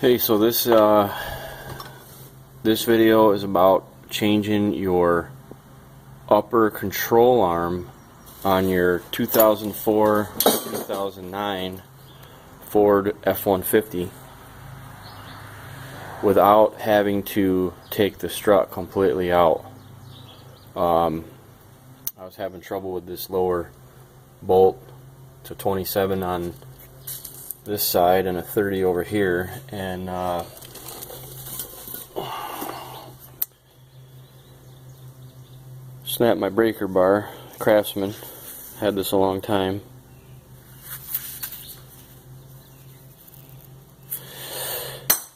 Hey, so this video is about changing your upper control arm on your 2004-2009 Ford F-150 without having to take the strut completely out. I was having trouble with this lower bolt. It's a 27 on this side and a 30 over here, and snapped my breaker bar. Craftsman, had this a long time.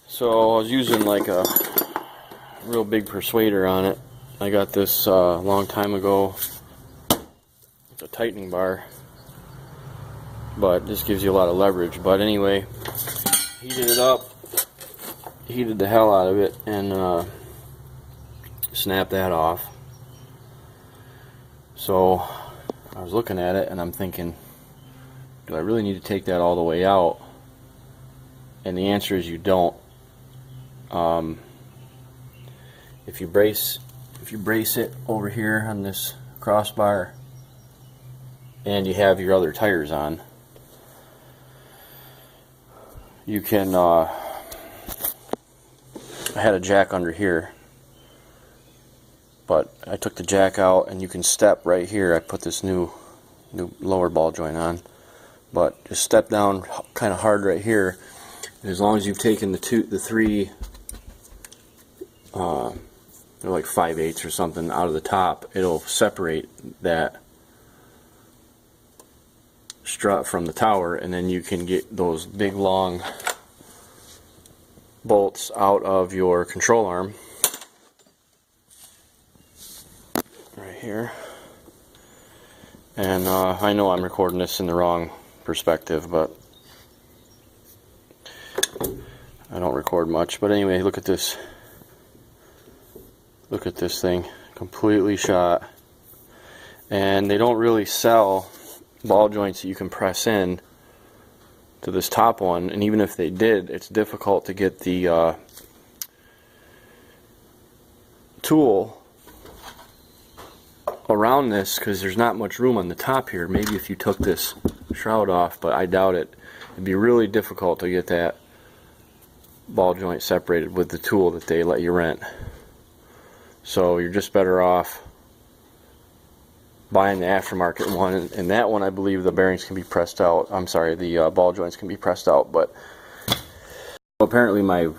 So I was using like a real big persuader on it. I got this a long time ago. It's a tightening bar, but this gives you a lot of leverage. But anyway, heated it up, heated the hell out of it, and snapped that off. So I was looking at it and I'm thinking, do I really need to take that all the way out? And the answer is you don't. If you brace it over here on this crossbar and you have your other tires on, you can I had a jack under here, but I took the jack out, and you can step right here. I put this new lower ball joint on, but just step down kind of hard right here, and as long as you've taken the three they're like 5/8 or something out of the top, it'll separate that strut from the tower, and then you can get those big long bolts out of your control arm right here. And I know I'm recording this in the wrong perspective, but I don't record much. But anyway, look at this. Look at this thing, completely shot. And they don't really sell ball joints that you can press in to this top one, and even if they did, it's difficult to get the tool around this because there's not much room on the top here. Maybe if you took this shroud off, but I doubt it. It'd be really difficult to get that ball joint separated with the tool that they let you rent. So you're just better off buying the aftermarket one, and that one I believe the bearings can be pressed out. I'm sorry, the ball joints can be pressed out, but apparently my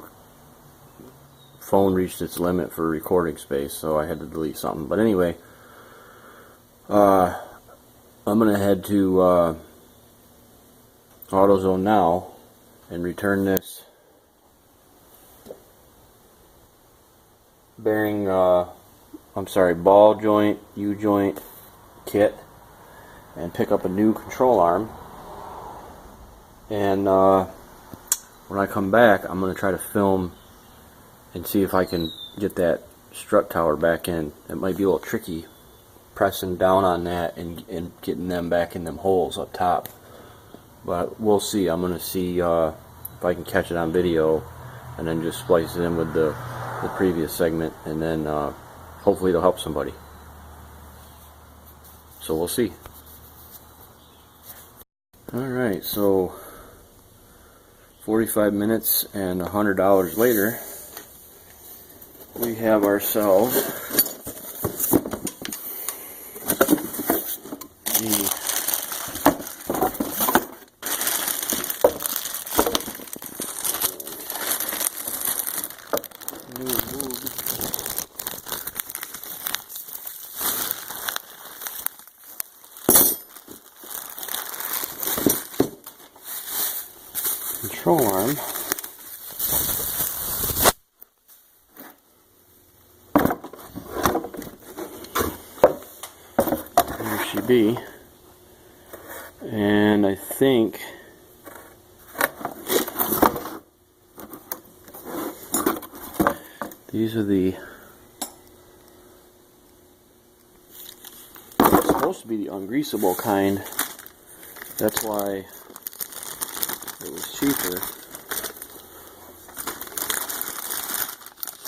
phone reached its limit for recording space, so I had to delete something. But anyway, I'm gonna head to AutoZone now and return this bearing, ball joint, U-joint kit, and pick up a new control arm. And when I come back, I'm going to try to film and see if I can get that strut tower back in. It might be a little tricky pressing down on that and getting them back in them holes up top, but we'll see. I'm going to see if I can catch it on video and then just splice it in with the previous segment, and then hopefully it'll help somebody. So we'll see. Alright, so 45 minutes and $100 later, we have ourselves the control arm. There she be. And I think these are the, it's supposed to be the ungreasable kind. That's why it was cheaper.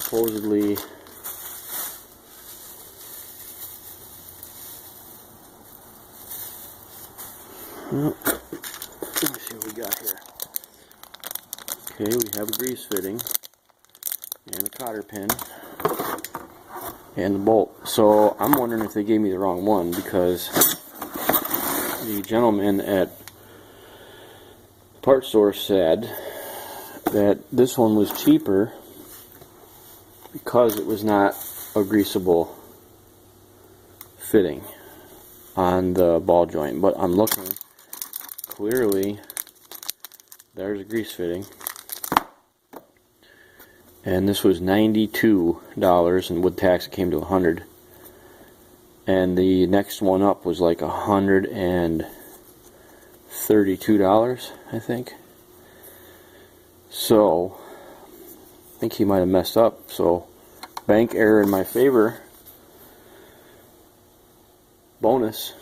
supposedly let me see what we got here. Okay, we have a grease fitting and a cotter pin and the bolt. So I'm wondering if they gave me the wrong one, because the gentleman at the parts store said that this one was cheaper because it was not a greasable fitting on the ball joint. But I'm looking, clearly there's a grease fitting, and this was $92, and with tax it came to $100, and the next one up was like $132, I think. So I think he might have messed up. So bank error in my favor. Bonus.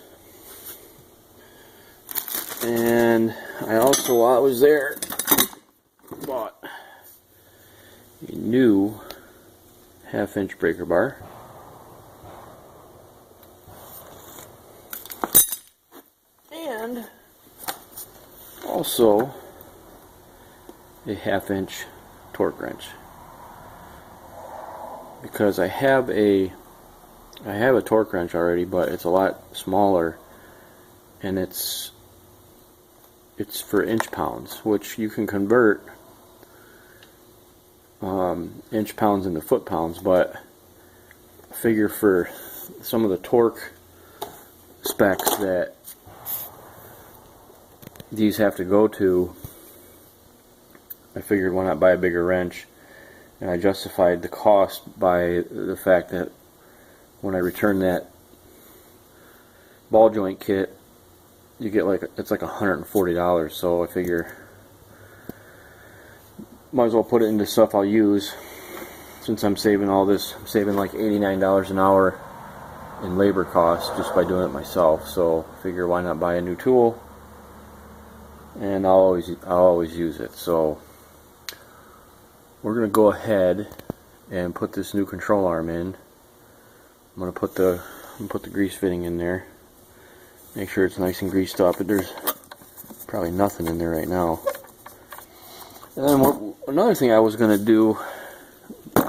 And I also, while I was there, bought a new 1/2-inch breaker bar. And also a 1/2-inch torque wrench, because I have a torque wrench already, but it's a lot smaller, and it's for inch pounds, which you can convert inch pounds into foot pounds, but I figure for some of the torque specs that these have to go to, I figured why not buy a bigger wrench. And I justified the cost by the fact that when I return that ball joint kit, you get it's like $140. So I figure might as well put it into stuff I'll use, since I'm saving all this. I'm saving like $89 an hour in labor costs just by doing it myself. So I figure why not buy a new tool, and I'll always use it. So we're gonna go ahead and put this new control arm in. I'm gonna put the grease fitting in there. Make sure it's nice and greased up. But there's probably nothing in there right now. And then another thing I was gonna do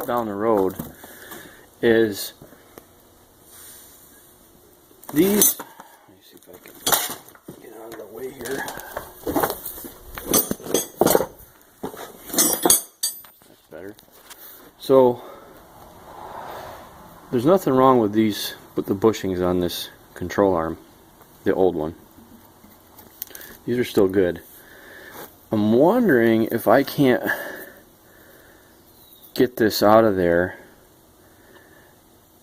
down the road is these. Let me see if I can get out of the way here. That's better. So there's nothing wrong with the bushings on this control arm, the old one. These are still good. I'm wondering if I can't get this out of there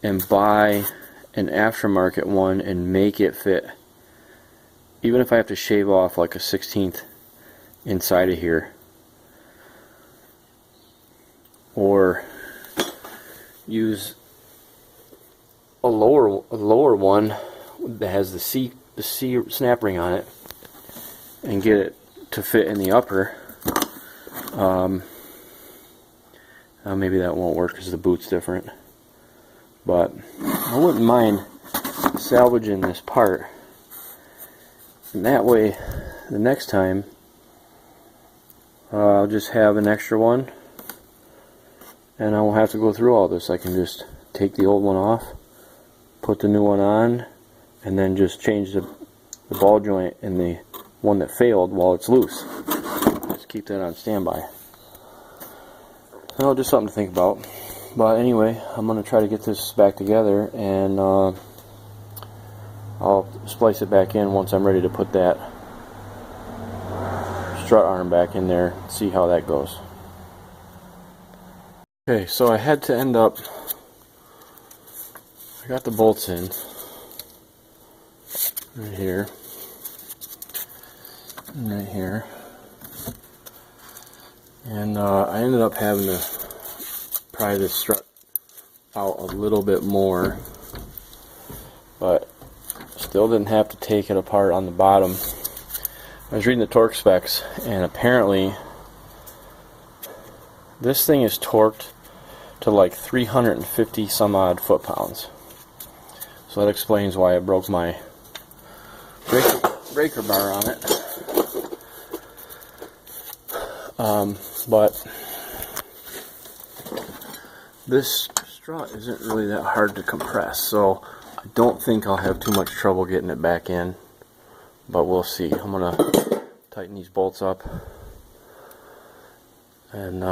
and buy an aftermarket one and make it fit, even if I have to shave off like a 1/16 inside of here, or use a lower one that has the C snap ring on it and get it to fit in the upper. Maybe that won't work because the boot's different, but I wouldn't mind salvaging this part, and that way the next time I'll just have an extra one and I won't have to go through all this. I can just take the old one off, put the new one on, and then just change the ball joint in the one that failed while it's loose. Just keep that on standby. So just something to think about. But anyway, I'm going to try to get this back together, and I'll splice it back in once I'm ready to put that strut arm back in there, see how that goes. Okay, so I had to end up, I got the bolts in right here and right here, and I ended up having to pry this strut out a little bit more, but still didn't have to take it apart on the bottom. I was reading the torque specs, and apparently this thing is torqued to like 350 some odd foot-pounds. So that explains why I broke my breaker bar on it. But this strut isn't really that hard to compress, so I don't think I'll have too much trouble getting it back in, but we'll see. I'm going to tighten these bolts up and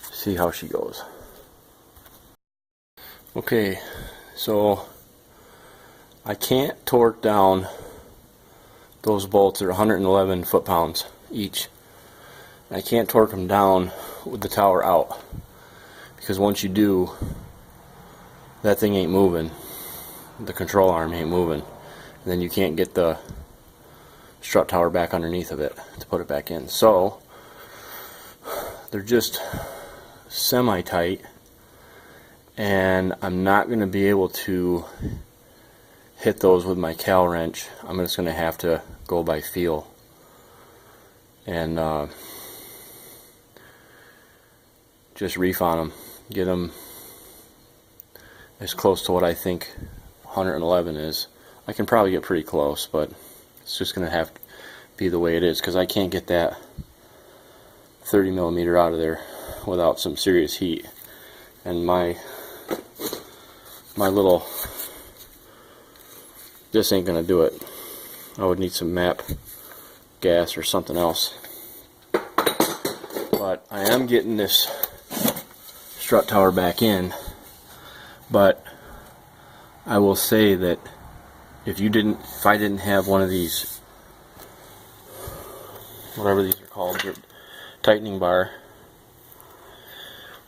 see how she goes. Okay, so I can't torque down those bolts. They're 111 foot-pounds each. I can't torque them down with the tower out, because once you do, that thing ain't moving. The control arm ain't moving, and then you can't get the strut tower back underneath of it to put it back in. So they're just semi-tight, and I'm not going to be able to hit those with my cowl wrench. I'm just going to have to go by feel and just reef on them, get them as close to what I think 111 is. I can probably get pretty close, but it's just going to have to be the way it is, because I can't get that 30 millimeter out of there without some serious heat. And my little, this ain't going to do it. I would need some MAP gas or something else. But I am getting this strut tower back in, but I will say that if I didn't have one of these, whatever these are called, tightening bar,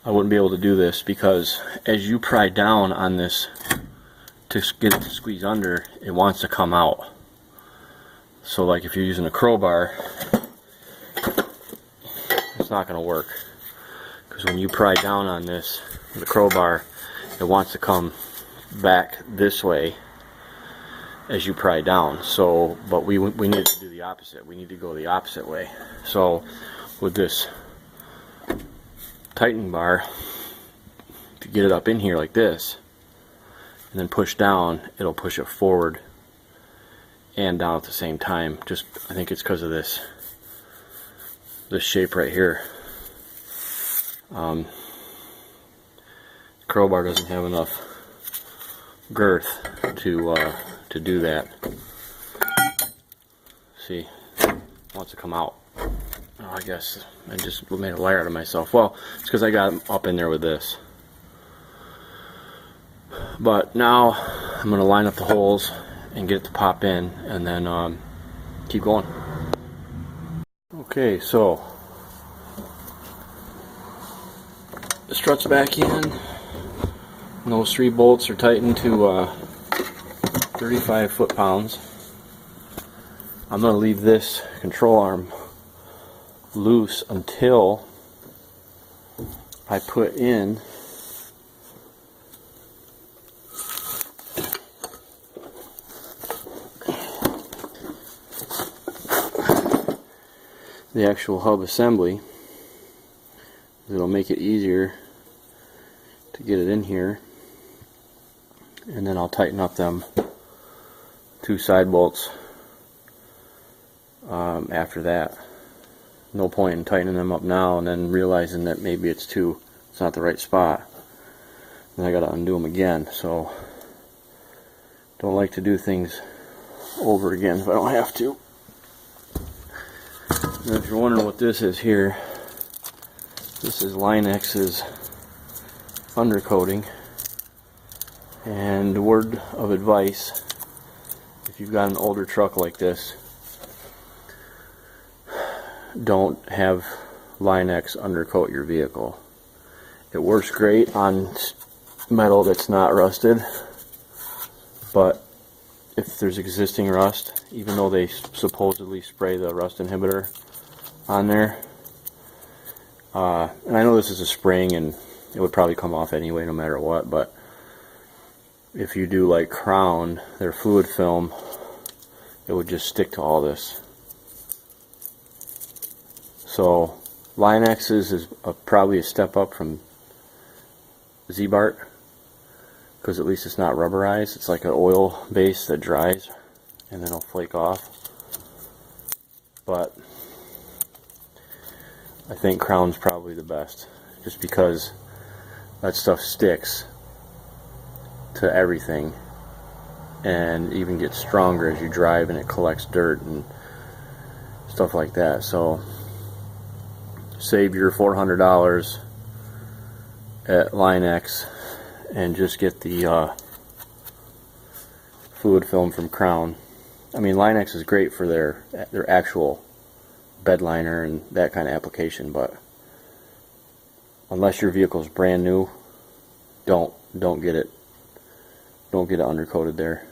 I wouldn't be able to do this, because as you pry down on this to get it to squeeze under, it wants to come out. So like if you're using a crowbar, it's not going to work, because when you pry down on this with a crowbar, it wants to come back this way as you pry down. So, but we need to do the opposite. We need to go the opposite way. So with this tightening bar, to get it up in here like this and then push down, it'll push it forward and down at the same time. Just, I think it's because of this shape right here. Crowbar doesn't have enough girth to do that. See, it wants to come out. Oh, I guess I just made a liar out of myself. Well, it's because I got up in there with this. But now I'm going to line up the holes and get it to pop in, and then keep going. Okay, so the strut's back in, and those 3 bolts are tightened to 35 foot-pounds. I'm going to leave this control arm loose until I put in the actual hub assembly. It'll make it easier to get it in here, and then I'll tighten up them 2 side bolts after that. No point in tightening them up now and then realizing that maybe it's not the right spot. Then I gotta undo them again. So don't like to do things over again if I don't have to. And if you're wondering what this is here, this is Linex's undercoating. And word of advice, if you've got an older truck like this, don't have Linex undercoat your vehicle. It works great on metal that's not rusted, but if there's existing rust, even though they supposedly spray the rust inhibitor on there, and I know this is a spring and it would probably come off anyway no matter what, but if you do like Crown, their fluid film, it would just stick to all this. So Linex's is probably a step up from Z-Bart, because at least it's not rubberized. It's like an oil base that dries and then it'll flake off. But I think Crown's probably the best, just because that stuff sticks to everything and even gets stronger as you drive, and it collects dirt and stuff like that. So save your $400 at Line-X and just get the fluid film from Crown. I mean, Line-X is great for their actual bed liner and that kind of application, but unless your vehicle is brand new, don't get it undercoated there,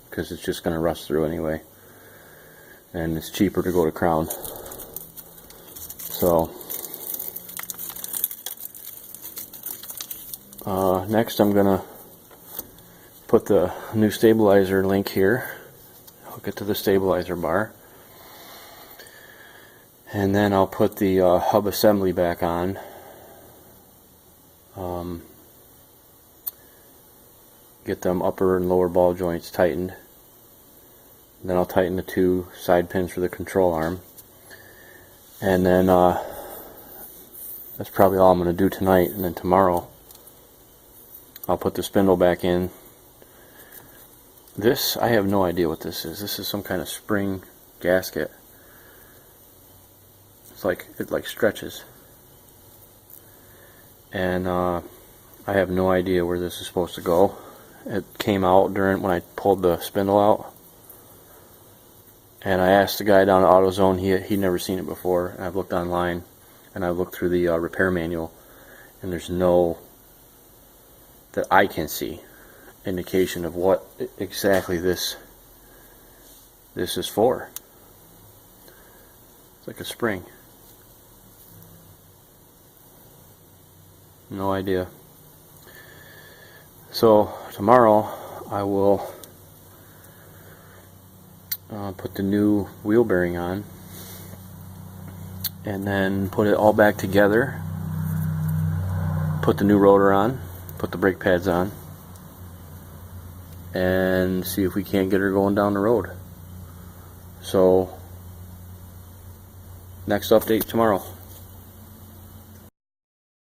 because it's just going to rust through anyway, and it's cheaper to go to Crown. So next I'm gonna put the new stabilizer link here, hook it to the stabilizer bar, and then I'll put the hub assembly back on. Get them upper and lower ball joints tightened. Then I'll tighten the 2 side pins for the control arm. And then that's probably all I'm going to do tonight. And then tomorrow I'll put the spindle back in. This, I have no idea what this is. This is some kind of spring gasket. It like stretches. And I have no idea where this is supposed to go. It came out when I pulled the spindle out, and I asked the guy down at AutoZone. He'd never seen it before, and I've looked online and I've looked through the repair manual, and there's no, that I can see, indication of what exactly this is for. It's like a spring. No idea. So tomorrow I will put the new wheel bearing on, and then put it all back together, put the new rotor on, put the brake pads on, and see if we can't get her going down the road. So next update tomorrow.